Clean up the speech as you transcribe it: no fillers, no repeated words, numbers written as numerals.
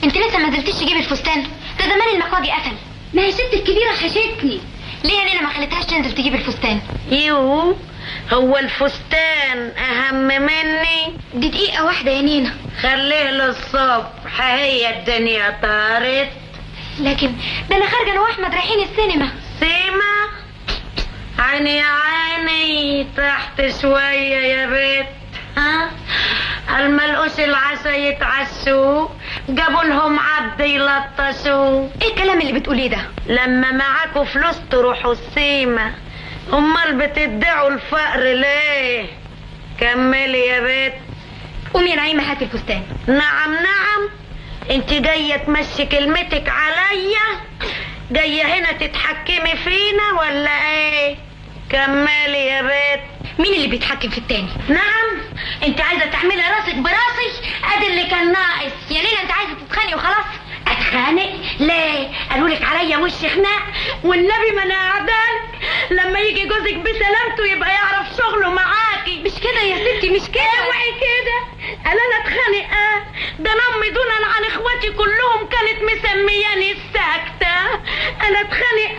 انت لسه ما نزلتيش تجيبي الفستان؟ ده زمان المكواجي قفل. ما هي ست الكبيرة حشتني. ليه يا نينا ما خليتهاش تنزل تجيب الفستان؟ يو، هو الفستان اهم مني؟ دي دقيقة واحدة يا نينا. خليه للصبح، هي الدنيا طارت. لكن ده انا خارجة انا واحمد رايحين السينما. سيما؟ عيني يا عيني، تحت شوية يا بيت. ها؟ الملقوش العسا يتعسوا، جابوا لهم عبد يلطشوا. ايه الكلام اللي بتقوليه ده؟ لما معاكوا فلوس تروحوا السيما، امال بتدعوا الفقر ليه؟ كملي يا بيت. قومي يا نعيمة هاتي الفستان. نعم نعم، انت جاية تمشي كلمتك عليا؟ جاية هنا تتحكمي فينا ولا ايه؟ كملي يا بيت. مين اللي بيتحكم في التاني؟ نعم، انت عايزة تعملي راسك براسي؟ ادي اللي كان ناقص. يا ليلى انت عايزة تتخانقي وخلاص؟ اتخانق؟ ليه؟ قالولك عليا وش خناق؟ والنبي ما انا قعدالك لما يجي جوزك بسلامته يبقى يعرف شغله معاكي. مش كده يا ستي، مش كده. اوعي كده، قال انا اتخانق؟ ده انا امي دونا عن اخواتي كلهم كانت مسمياني الساكتة. انا اتخانق